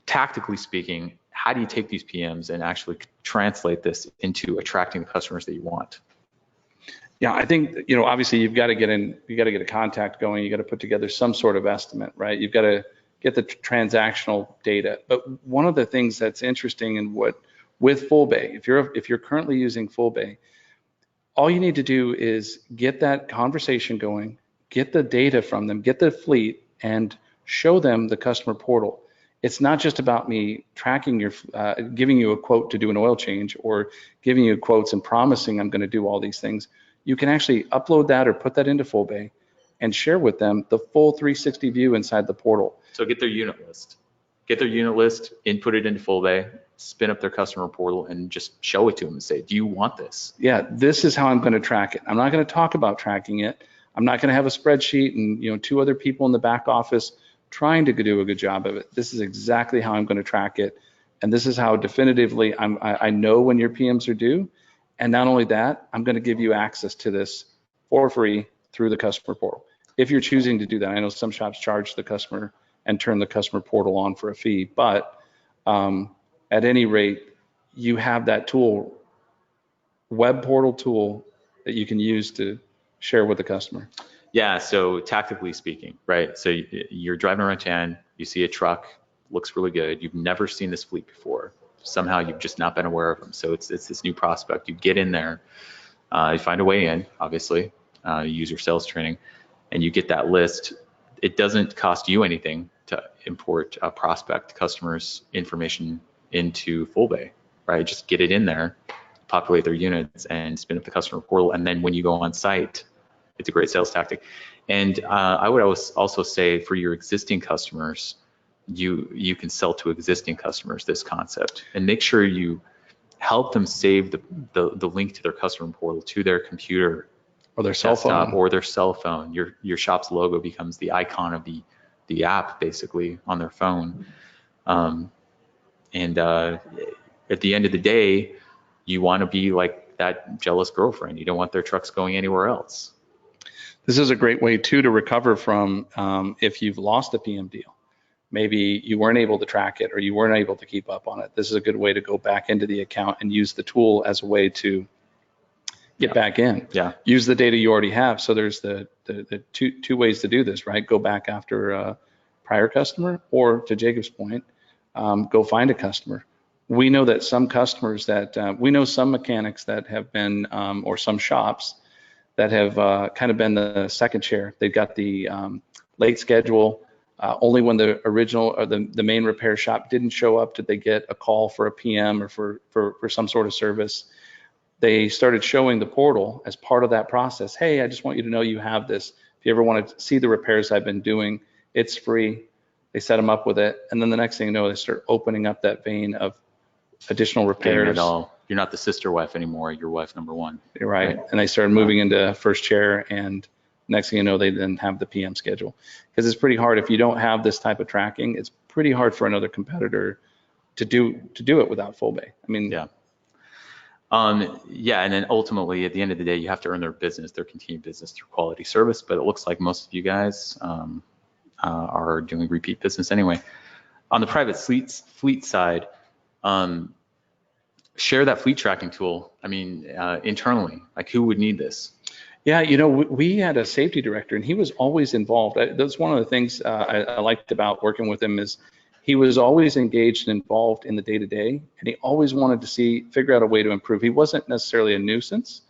tactically speaking, how do you take these PMs and actually translate this into attracting the customers that you want? Yeah, I think, obviously you've got to get a contact going. You got to put together some sort of estimate, right? You've got to get the transactional data. But one of the things that's interesting in with Spool Bay, if you're currently using Spool Bay, all you need to do is get that conversation going, get the data from them, get the fleet, and show them the customer portal. It's not just about me tracking giving you a quote to do an oil change or giving you quotes and promising I'm going to do all these things. You can actually upload that or put that into Spool Bay and share with them the full 360 view inside the portal. So get their unit list. Input it into Spool Bay, spin up their customer portal, and just show it to them and say, do you want this? Yeah, this is how I'm going to track it. I'm not going to talk about tracking it. I'm not going to have a spreadsheet and 2 other people in the back office trying to do a good job of it. This is exactly how I'm going to track it. And this is how definitively I know when your PMs are due. And not only that, I'm going to give you access to this for free through the customer portal. If you're choosing to do that, I know some shops charge the customer and turn the customer portal on for a fee, but at any rate, you have that tool, web portal tool, that you can use to share with the customer. Yeah, so tactically speaking, right? So you're driving around town, you see a truck, looks really good. You've never seen this fleet before. Somehow you've just not been aware of them. So it's this new prospect. You get in there, you find a way in, obviously, you use your sales training, and you get that list. It doesn't cost you anything to import a prospect customer's information into Spool Bay, right? Just get it in there, populate their units, and spin up the customer portal. And then when you go on site, it's a great sales tactic. And I would also say for your existing customers, you can sell to existing customers this concept, and make sure you help them save the link to their customer portal to their computer or their cell phone. Or their cell phone. Your shop's logo becomes the icon of the app basically on their phone. And at the end of the day, you want to be like that jealous girlfriend. You don't want their trucks going anywhere else. This is a great way too to recover from if you've lost a PM deal. Maybe you weren't able to track it or you weren't able to keep up on it. This is a good way to go back into the account and use the tool as a way to get back in. Yeah. Use the data you already have. So there's the two ways to do this, right? Go back after a prior customer, or to Jacob's point, go find a customer. We know that some customers we know some mechanics that have been, or some shops that have kind of been the second chair. They've got the late schedule. Only when the original or the main repair shop didn't show up did they get a call for a PM or for some sort of service. They started showing the portal as part of that process. Hey, I just want you to know you have this. If you ever want to see the repairs I've been doing, it's free. They set them up with it. And then the next thing you know, they start opening up that vein of additional repairs. you're not the sister wife anymore, you're wife number one. You're right. And they started moving into first chair, and next thing you know, they didn't have the PM schedule. Because it's pretty hard if you don't have this type of tracking. It's pretty hard for another competitor to do it without Full Bay. I mean, yeah. Yeah, and then ultimately, at the end of the day, you have to earn their business, their continued business through quality service. But it looks like most of you guys are doing repeat business anyway. On the private fleet side, share that fleet tracking tool. I mean, internally, like who would need this? Yeah, you know, we had a safety director, and he was always involved. That's one of the things I liked about working with him is he was always engaged and involved in the day-to-day, and he always wanted to figure out a way to improve. He wasn't necessarily a nuisance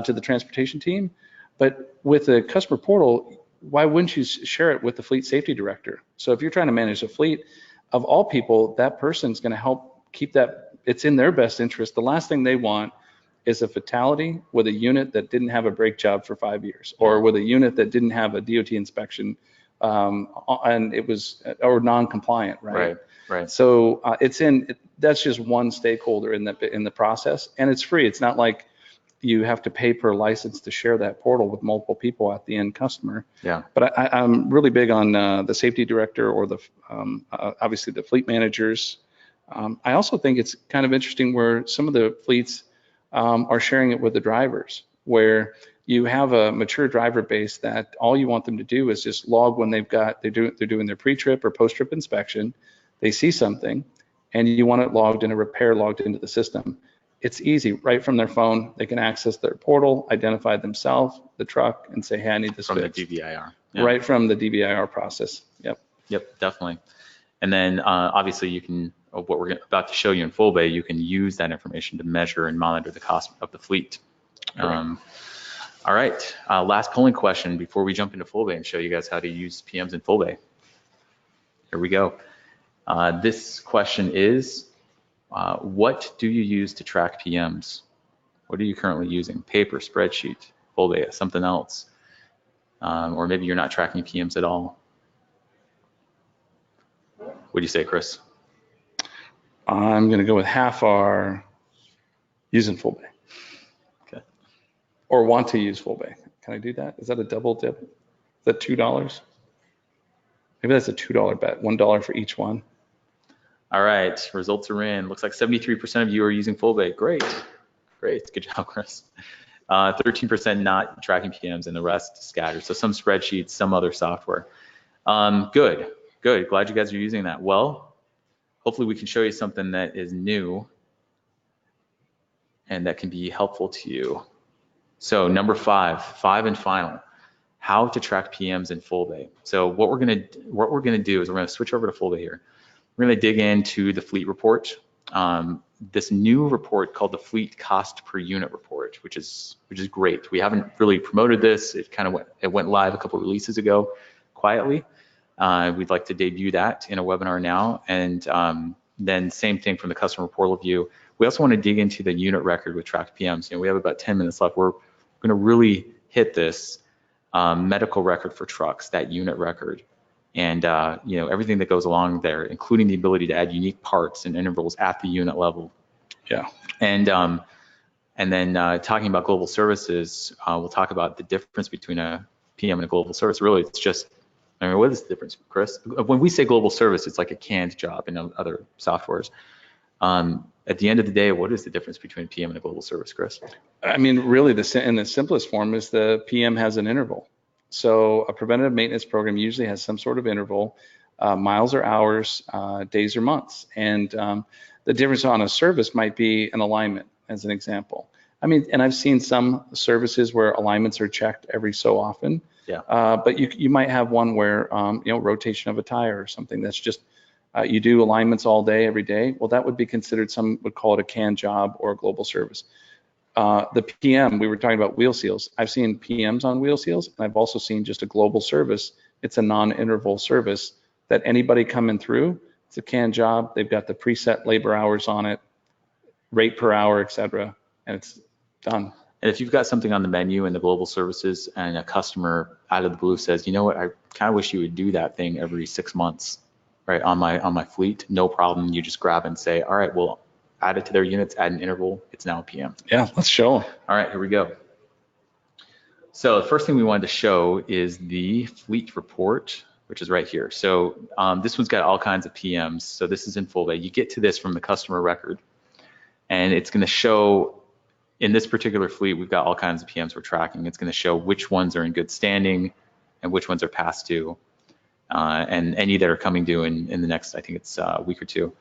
to the transportation team, but with the customer portal, why wouldn't you share it with the fleet safety director? So if you're trying to manage a fleet, of all people, that person's going to help keep that. It's in their best interest. The last thing they want is a fatality with a unit that didn't have a brake job for 5 years, or with a unit that didn't have a DOT inspection, and it was or non-compliant, right? Right. So that's just one stakeholder in the process, and it's free. It's not like you have to pay per license to share that portal with multiple people at the end customer. Yeah. But I'm really big on the safety director or the obviously the fleet managers. I also think it's kind of interesting where some of the fleets are sharing it with the drivers, where you have a mature driver base that all you want them to do is just log when they're doing their pre-trip or post-trip inspection, they see something, and you want it logged in a repair logged into the system. It's easy, right from their phone. They can access their portal, identify themselves, the truck, and say, hey, I need this from fixed. The DVIR. Yeah. Right from the DVIR process. Yep, definitely. And then obviously you can, what we're about to show you in Full Bay, you can use that information to measure and monitor the cost of the fleet. All right, last polling question before we jump into Full Bay and show you guys how to use PMs in Full Bay. Here we go. This question is, what do you use to track PMs? What are you currently using? Paper, spreadsheet, Full Bay, something else? Or maybe you're not tracking PMs at all. What do you say, Chris? I'm going to go with half are using Full Bay. Okay. Or want to use Full Bay. Can I do that? Is that a double dip? Is that $2? Maybe that's a $2 bet, $1 for each one. All right, results are in. Looks like 73% of you are using Full Bay. Great. Good job, Chris. 13% not tracking PMs, and the rest scattered. So some spreadsheets, some other software. Good. Glad you guys are using that. Well, hopefully we can show you something that is new and that can be helpful to you. So number 5 and final, how to track PMs in Full Bay. So what we're gonna do is we're gonna switch over to Full Bay here. We're gonna dig into the fleet report. This new report called the Fleet Cost Per Unit Report, which is great. We haven't really promoted this. It went live a couple of releases ago, quietly. We'd like to debut that in a webinar now, and then same thing from the customer portal view. We also want to dig into the unit record with Track PMs. We have about 10 minutes left. We're going to really hit this medical record for trucks, that unit record, and everything that goes along there, including the ability to add unique parts and intervals at the unit level. Yeah. And then talking about global services, we'll talk about the difference between a PM and a global service. Really, it's just, what is the difference, Chris? When we say global service, it's like a canned job in other softwares. At the end of the day, what is the difference between a PM and a global service, Chris? I mean, really, in the simplest form is the PM has an interval. So a preventative maintenance program usually has some sort of interval, miles or hours, days or months. And the difference on a service might be an alignment, as an example. I mean, and I've seen some services where alignments are checked every so often. Yeah. But you might have one where, rotation of a tire or something that's just, you do alignments all day, every day. Well, that would be considered, some would call it a canned job or a global service. The PM, we were talking about wheel seals. I've seen PMs on wheel seals, and I've also seen just a global service. It's a non-interval service that anybody coming through, it's a canned job. They've got the preset labor hours on it, rate per hour, et cetera, and it's done. And if you've got something on the menu in the global services and a customer out of the blue says, you know what, I kind of wish you would do that thing every 6 months, right, on my fleet, no problem. You just grab and say, all right, well, add it to their units, add an interval, it's now a PM. Yeah, let's show them. All right, here we go. So the first thing we wanted to show is the fleet report, which is right here. So this one's got all kinds of PMs. So this is in Spool Bay. You get to this from the customer record, and it's going to show, in this particular fleet, we've got all kinds of PMs we're tracking. It's going to show which ones are in good standing and which ones are past due, and any that are coming due in the next, I think it's a week or two,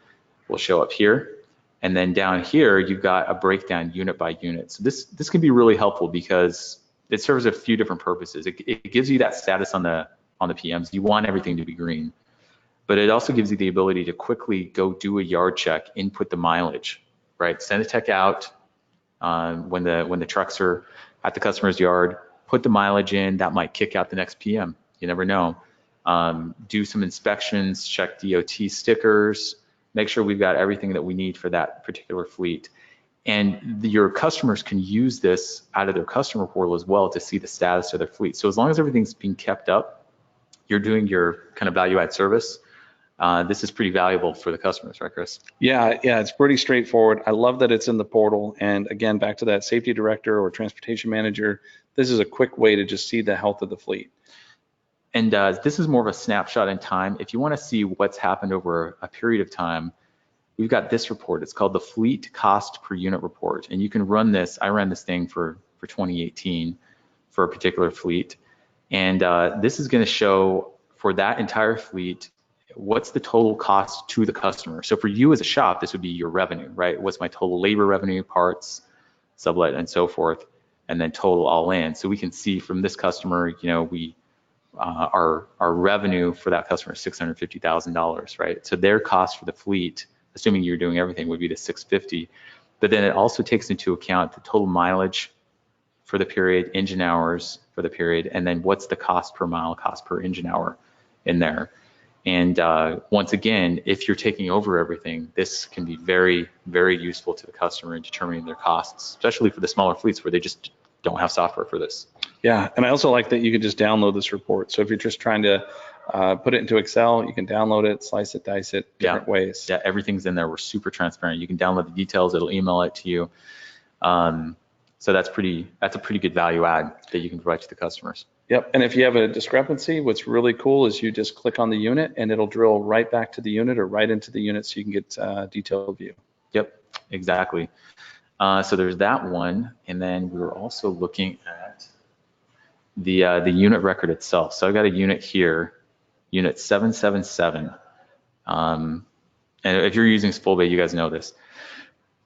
will show up here. And then down here, you've got a breakdown unit by unit. So this can be really helpful because it serves a few different purposes. It gives you that status on the PMs. You want everything to be green, but it also gives you the ability to quickly go do a yard check, input the mileage, right? Send a tech out when the trucks are at the customer's yard, put the mileage in. That might kick out the next PM. You never know. Do some inspections, check DOT stickers, make sure we've got everything that we need for that particular fleet. And your customers can use this out of their customer portal as well to see the status of their fleet. So as long as everything's being kept up, you're doing your kind of value add service. This is pretty valuable for the customers, right, Chris? Yeah, it's pretty straightforward. I love that it's in the portal. And again, back to that safety director or transportation manager, this is a quick way to just see the health of the fleet. And this is more of a snapshot in time. If you want to see what's happened over a period of time, we've got this report. It's called the Fleet Cost Per Unit Report. And you can run this. I ran this thing for 2018 for a particular fleet. And this is going to show for that entire fleet, what's the total cost to the customer. So for you as a shop, this would be your revenue, right? What's my total labor revenue, parts, sublet, and so forth, and then total all in. So we can see from this customer, we our revenue for that customer is $650,000, right? So their cost for the fleet, assuming you're doing everything, would be the $650,000. But then it also takes into account the total mileage for the period, engine hours for the period, and then what's the cost per mile, cost per engine hour in there. And once again, if you're taking over everything, this can be very, very useful to the customer in determining their costs, especially for the smaller fleets where they just don't have software for this. Yeah, and I also like that you can just download this report. So if you're just trying to put it into Excel, you can download it, slice it, dice it, different ways. Yeah, everything's in there. We're super transparent. You can download the details. It'll email it to you. So that's a pretty good value add that you can provide to the customers. Yep, and if you have a discrepancy, what's really cool is you just click on the unit and it'll drill right back to the unit or right into the unit so you can get a detailed view. Yep, exactly. So there's that one, and then we were also looking at the unit record itself. So I've got a unit here, unit 777. And if you're using Spool Bay, you guys know this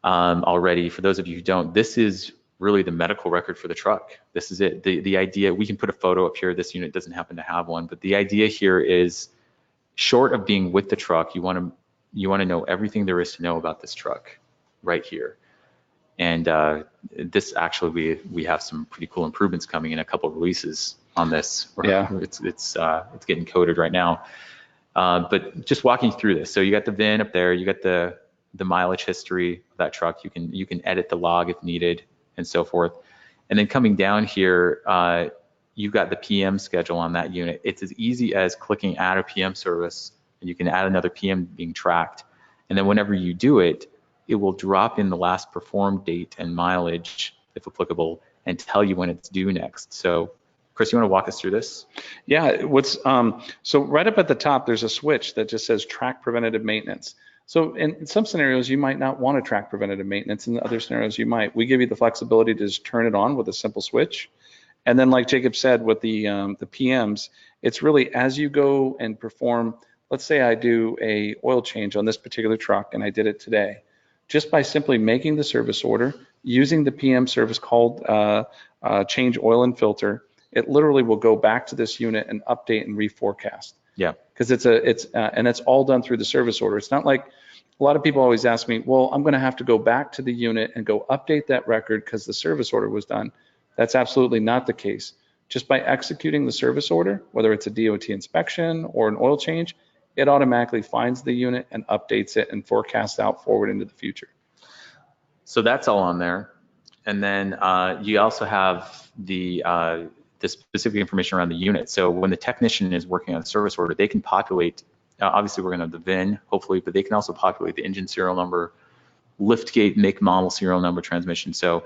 already. For those of you who don't, this is really the medical record for the truck. This is it. The idea, we can put a photo up here. This unit doesn't happen to have one, but the idea here is, short of being with the truck, you want to know everything there is to know about this truck right here. And this actually, we have some pretty cool improvements coming in, a couple of releases on this. Yeah, it's getting coded right now. But just walking through this, so you got the VIN up there, you got the mileage history of that truck. You can edit the log if needed, and so forth. And then coming down here, you've got the PM schedule on that unit. It's as easy as clicking add a PM service, and you can add another PM being tracked. And then whenever you do it, it will drop in the last performed date and mileage, if applicable, and tell you when it's due next. So, Chris, you want to walk us through this? Yeah, so right up at the top, there's a switch that just says track preventative maintenance. So in some scenarios, you might not want to track preventative maintenance. In other scenarios, you might. We give you the flexibility to just turn it on with a simple switch. And then like Jacob said, with the PMs, it's really as you go and perform, let's say I do a oil change on this particular truck and I did it today. Just by simply making the service order, using the PM service called change oil and filter, it literally will go back to this unit and update and reforecast. Yeah. Because it's all done through the service order. It's not like a lot of people always ask me, well, I'm going to have to go back to the unit and go update that record because the service order was done. That's absolutely not the case. Just by executing the service order, whether it's a DOT inspection or an oil change, it automatically finds the unit and updates it and forecasts out forward into the future. So that's all on there. And then you also have the specific information around the unit. So when the technician is working on a service order, they can populate, obviously we're going to have the VIN, hopefully, but they can also populate the engine serial number, liftgate, make, model, serial number, transmission. So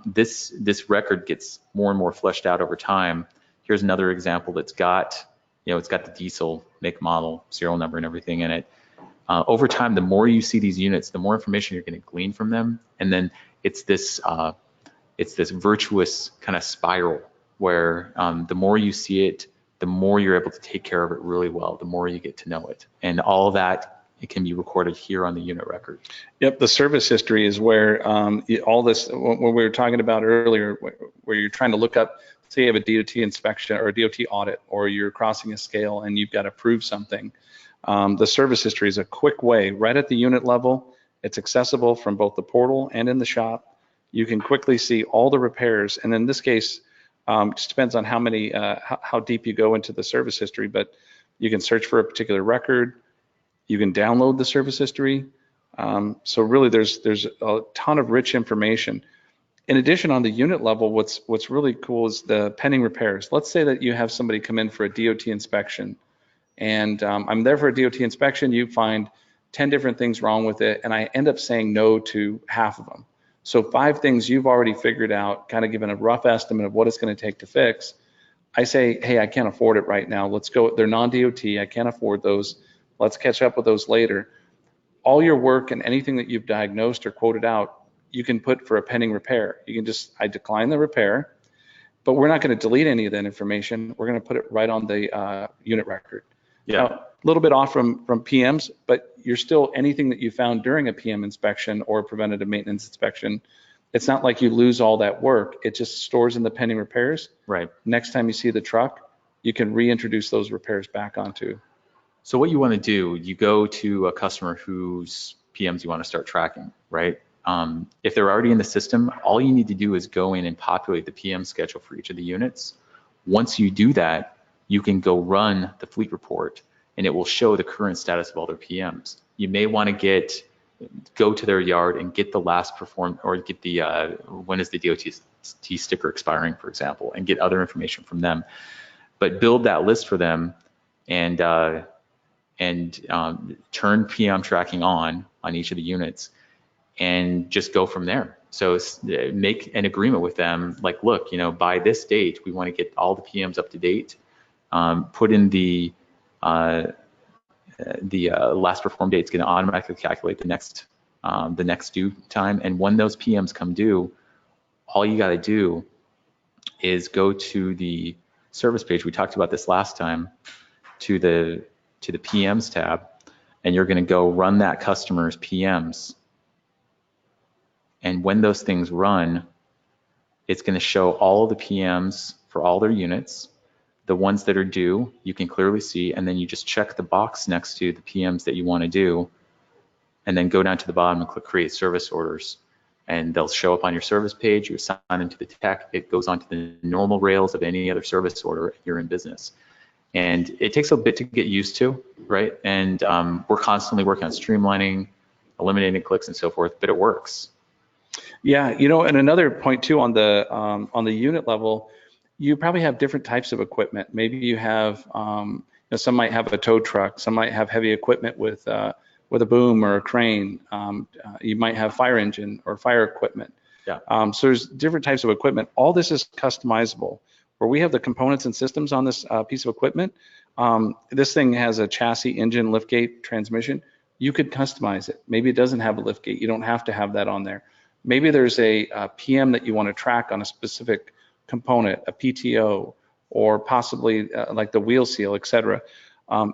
this record gets more and more fleshed out over time. Here's another example that's got, it's got the diesel, make, model, serial number, and everything in it. Over time, the more you see these units, the more information you're going to glean from them, and then it's this virtuous kind of spiral where the more you see it, the more you're able to take care of it really well, the more you get to know it. And all of that, it can be recorded here on the unit record. Yep, the service history is where all this, what we were talking about earlier, where you're trying to look up, say you have a DOT inspection or a DOT audit, or you're crossing a scale and you've got to prove something. The service history is a quick way, right at the unit level. It's accessible from both the portal and in the shop. You can quickly see all the repairs, and in this case, just depends on how deep you go into the service history, but you can search for a particular record, you can download the service history. So really there's a ton of rich information. In addition, on the unit level, what's really cool is the pending repairs. Let's say that you have somebody come in for a DOT inspection, and I'm there for a DOT inspection, you find 10 different things wrong with it, and I end up saying no to half of them. So 5 things you've already figured out, kind of given a rough estimate of what it's going to take to fix. I say, hey, I can't afford it right now. Let's go. They're non-DOT. I can't afford those. Let's catch up with those later. All your work and anything that you've diagnosed or quoted out, you can put for a pending repair. You can just, I decline the repair, but we're not going to delete any of that information. We're going to put it right on the unit record. Yeah. Now, a little bit off from PMs, but you're still, anything that you found during a PM inspection or preventative maintenance inspection, it's not like you lose all that work. It just stores in the pending repairs. Right. Next time you see the truck, you can reintroduce those repairs back onto. So what you want to do, you go to a customer whose PMs you want to start tracking, right? If they're already in the system, all you need to do is go in and populate the PM schedule for each of the units. Once you do that, you can go run the fleet report, and it will show the current status of all their PMs. You may want to go to their yard and get the last performed, or get the when is the DOT sticker expiring, for example, and get other information from them. But build that list for them, and turn PM tracking on each of the units, and just go from there. So make an agreement with them, like, look, by this date, we want to get all the PMs up to date. Put in the last perform date is going to automatically calculate the next due time. And when those PMs come due, all you got to do is go to the service page. We talked about this last time, to the PMs tab, and you're going to go run that customer's PMs. And when those things run, it's going to show all the PMs for all their units. The ones that are due, you can clearly see, and then you just check the box next to the PMs that you want to do, and then go down to the bottom and click Create Service Orders. And they'll show up on your service page. You assign into the tech. It goes onto the normal rails of any other service order if you're in business. And it takes a bit to get used to, right? And we're constantly working on streamlining, eliminating clicks and so forth, but it works. Yeah, and another point too, on the unit level, you probably have different types of equipment. Maybe you have, some might have a tow truck, some might have heavy equipment with a boom or a crane. You might have fire engine or fire equipment. Yeah. So there's different types of equipment. All this is customizable. Where we have the components and systems on this piece of equipment, this thing has a chassis, engine, liftgate, transmission. You could customize it. Maybe it doesn't have a liftgate. You don't have to have that on there. Maybe there's a PM that you want to track on a specific component, a PTO, or possibly like the wheel seal, etc.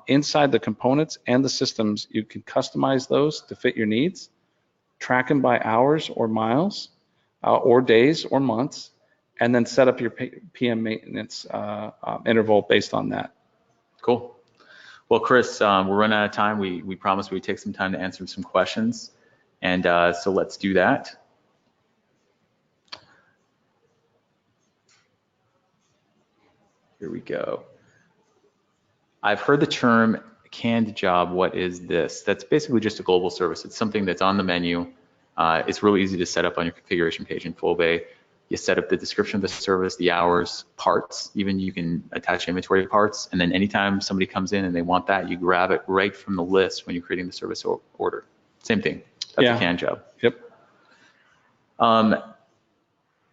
Inside the components and the systems, you can customize those to fit your needs, track them by hours or miles, or days or months, and then set up your PM maintenance interval based on that. Cool. Well, Chris, we're running out of time. We promised we'd take some time to answer some questions, and so let's do that. Here we go. I've heard the term canned job. What is this? That's basically just a global service. It's something that's on the menu. It's really easy to set up on your configuration page in Spool Bay. You set up the description of the service, the hours, parts, even you can attach inventory parts, and then anytime somebody comes in and they want that, you grab it right from the list when you're creating the service order. Same thing. That's a can job. Yep.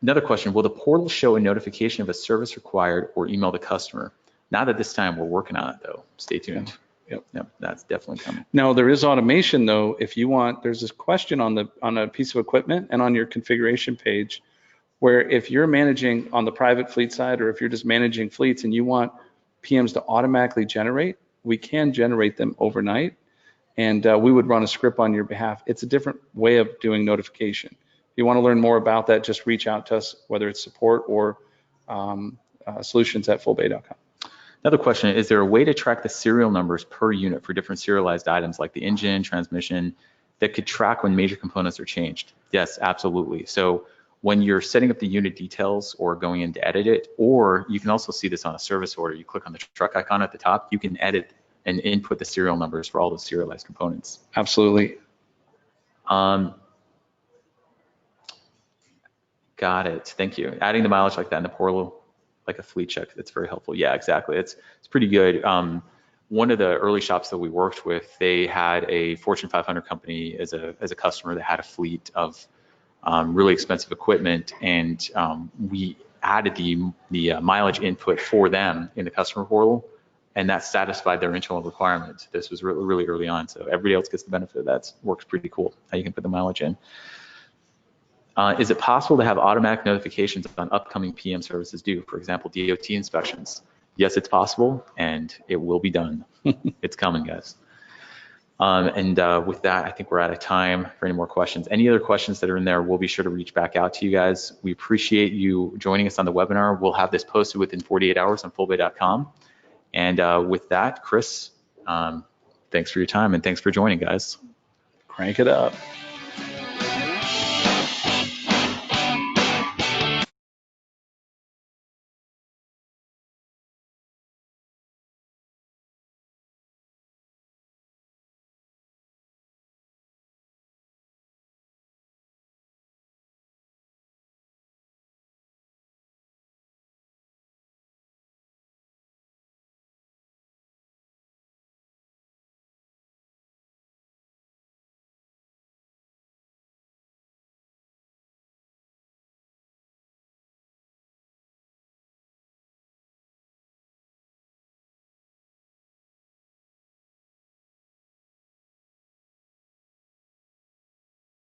Another question, will the portal show a notification of a service required or email the customer? Not at this time, we're working on it though. Stay tuned. Yep, that's definitely coming. Now there is automation though. If you want, there's this question on a piece of equipment and on your configuration page, where if you're managing on the private fleet side, or if you're just managing fleets and you want PMs to automatically generate, we can generate them overnight, and we would run a script on your behalf. It's a different way of doing notification. If you want to learn more about that, just reach out to us, whether it's support or solutions@spoolbay.com. Another question, is there a way to track the serial numbers per unit for different serialized items like the engine, transmission, that could track when major components are changed? Yes, absolutely. So when you're setting up the unit details or going in to edit it, or you can also see this on a service order, you click on the truck icon at the top, you can edit and input the serial numbers for all the serialized components. Absolutely. Got it, thank you. Adding the mileage like that in the portal, like a fleet check, that's very helpful. Yeah, exactly, it's pretty good. One of the early shops that we worked with, they had a Fortune 500 company as a customer that had a fleet of really expensive equipment, and we added the mileage input for them in the customer portal, and that satisfied their internal requirements. This was really, really early on, so everybody else gets the benefit of that. Works pretty cool, how you can put the mileage in. Is it possible to have automatic notifications on upcoming PM services due, for example, DOT inspections? Yes, it's possible, and it will be done. It's coming, guys. With that, I think we're out of time for any more questions. Any other questions that are in there, we'll be sure to reach back out to you guys. We appreciate you joining us on the webinar. We'll have this posted within 48 hours on spoolbay.com. And with that, Chris, thanks for your time and thanks for joining, guys. Crank it up.